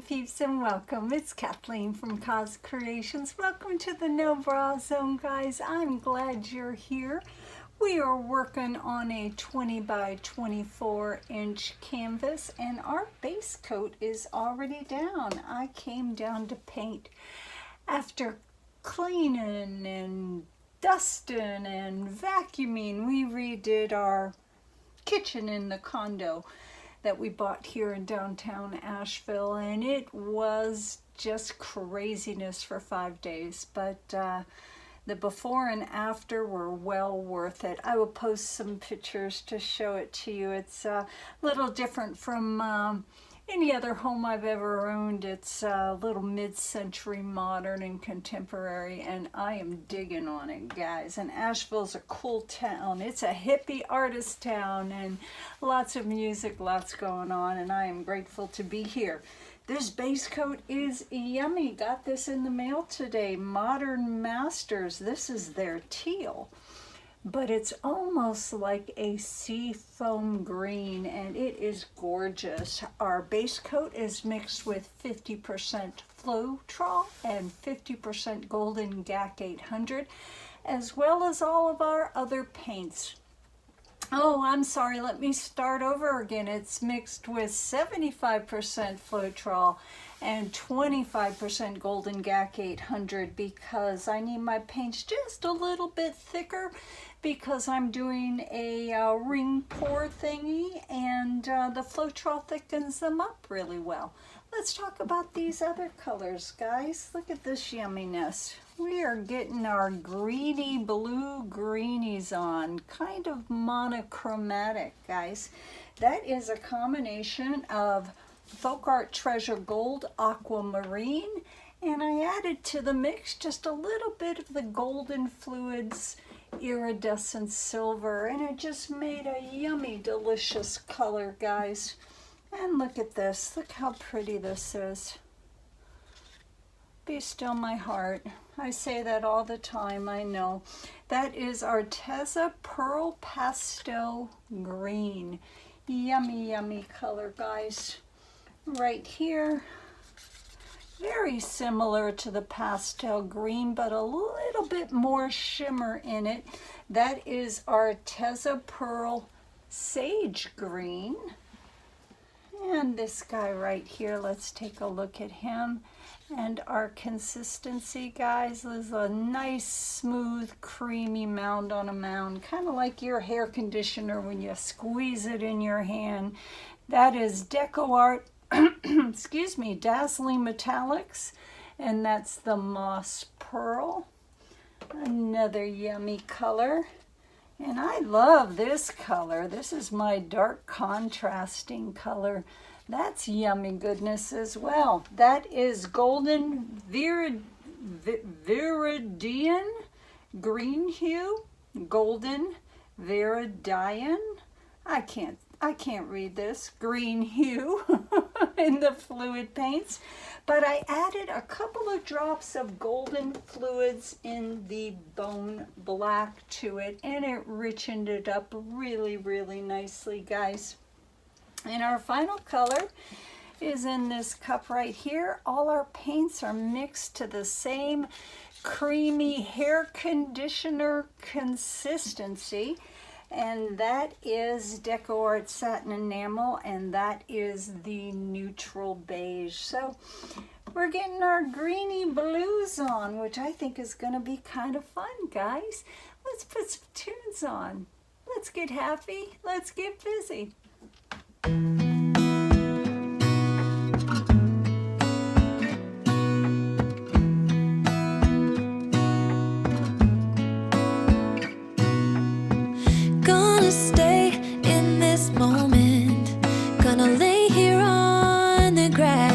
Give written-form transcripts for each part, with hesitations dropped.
peeps, and welcome. It's Kathleen from COZ Creations. Welcome to the No Bra Zone, guys. I'm glad you're here. We are working on a 20 by 24 inch canvas, and our base coat is already down. I came down to paint after cleaning and dusting and vacuuming. We redid our kitchen in the condo that we bought here in downtown Asheville, and it was just craziness for 5 days, but the before and after were well worth it. I will post some pictures to show it to you. It's a little different from any other home I've ever owned. It's a little mid-century modern and contemporary, and I am digging on it, guys. And Asheville's a cool town. It's a hippie artist town, and lots of music, lots going on, and I am grateful to be here. This base coat is yummy. Got this in the mail today. Modern Masters. This is their teal, but it's almost like a sea foam green, and it is gorgeous. Our base coat is mixed with 50% Floetrol and 50% Golden GAC 800, as well as all of our other paints. Oh, I'm sorry, let me start over again. It's mixed with 75% Floetrol and 25% Golden GAC 800 because I need my paints just a little bit thicker because I'm doing a ring pour thingy, and the Floetrol thickens them up really well. Let's talk about these other colors, guys. Look at this yumminess. We are getting our greeny blue greenies on, kind of monochromatic, guys. That is a combination of DecoArt Treasure Gold Aquamarine, and I added to the mix just a little bit of the Golden Fluids Iridescent Silver, and it just made a yummy, delicious color, guys. And look at this. Look how pretty this is. Be still, my heart. I say that all the time, I know. That is Arteza Pearl Pastel Green. Yummy, yummy color, guys. Right here. Very similar to the pastel green, but a little bit more shimmer in it. That is Arteza Pearl Sage Green. And this guy right here, let's take a look at him. And our consistency, guys, is a nice, smooth, creamy mound on a mound, kind of like your hair conditioner when you squeeze it in your hand. That is DecoArt, excuse me, Dazzling Metallics, and that's the Moss Pearl. Another yummy color. And I love this color. This is my dark contrasting color. That's yummy goodness as well. That is Golden Viridian green hue, Golden Viridian. I can't read this. Green hue in the fluid paints. But I added a couple of drops of golden fluids in the bone black to it, and it richened it up really, really nicely, guys. And our final color is in this cup right here. All our paints are mixed to the same creamy hair conditioner consistency, and that is DecoArt Satin Enamel, and that is the neutral beige. So we're getting our greeny blues on, which I think is going to be kind of fun, guys. Let's put some tunes on. Let's get happy. Let's get busy. Gonna stay in this moment, gonna lay here on the grass.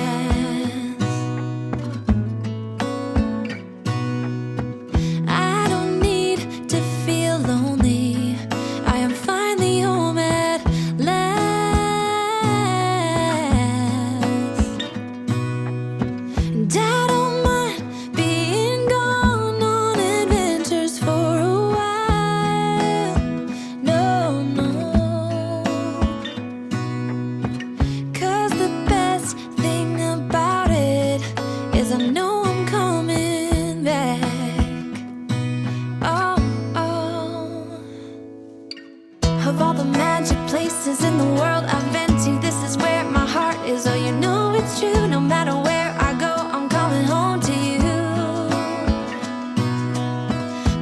I don't need to feel lonely, I am finally home at last. Of all the magic places in the world I've been to, this is where my heart is. Oh, you know it's true. No matter where I go, I'm coming home to you.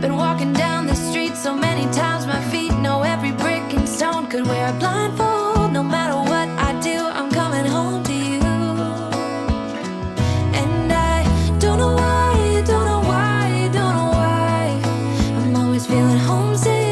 Been walking down the street so many times, my feet know every brick and stone. Could wear a blindfold. No matter what I do, I'm coming home to you. And I don't know why, don't know why, don't know why, I'm always feeling homesick.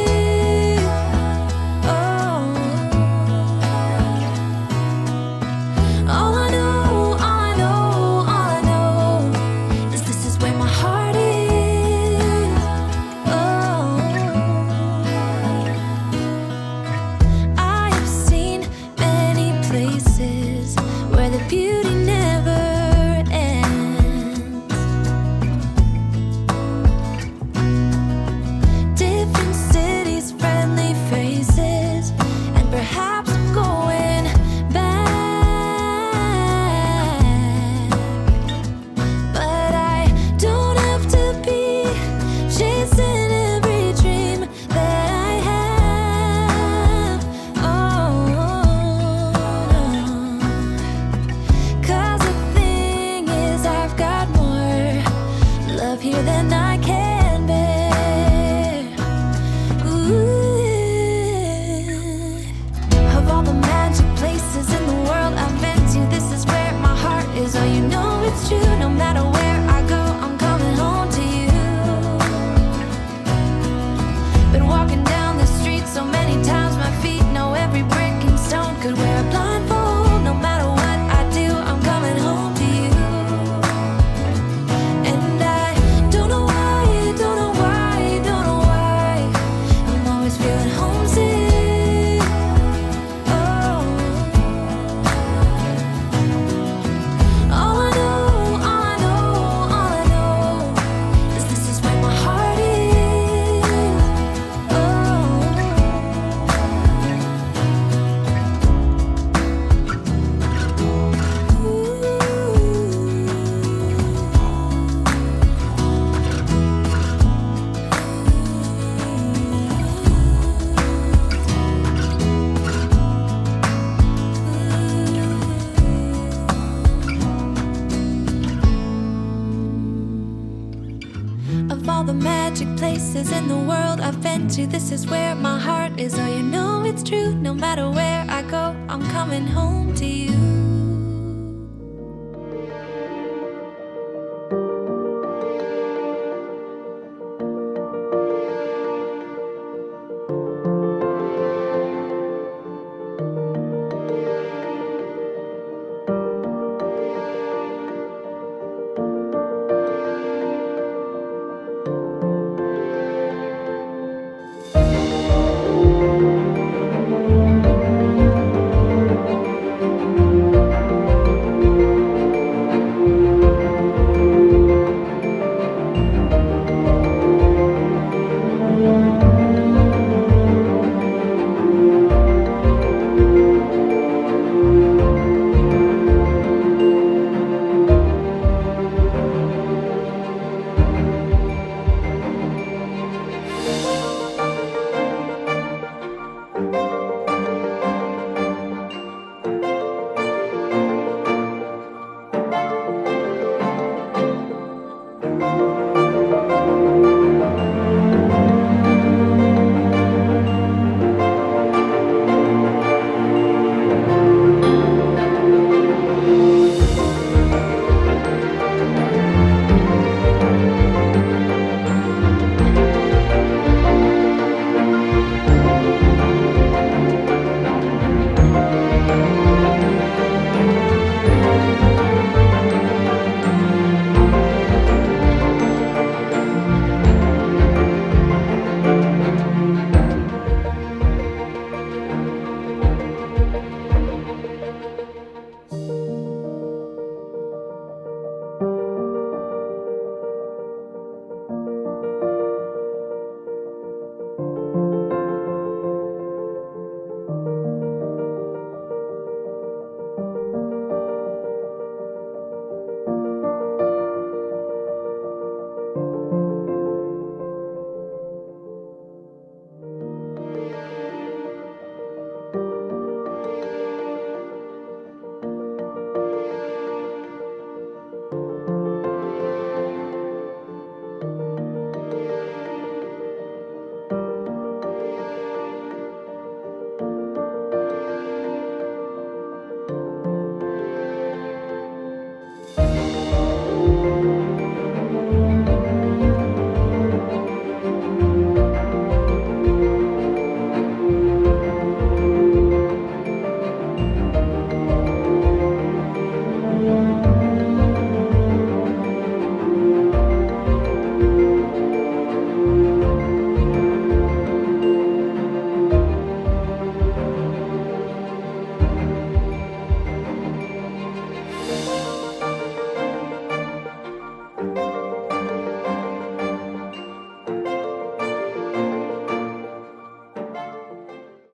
In the world I've been to, this is where my heart is. Oh, you know it's true. No matter where I go, I'm coming home to you.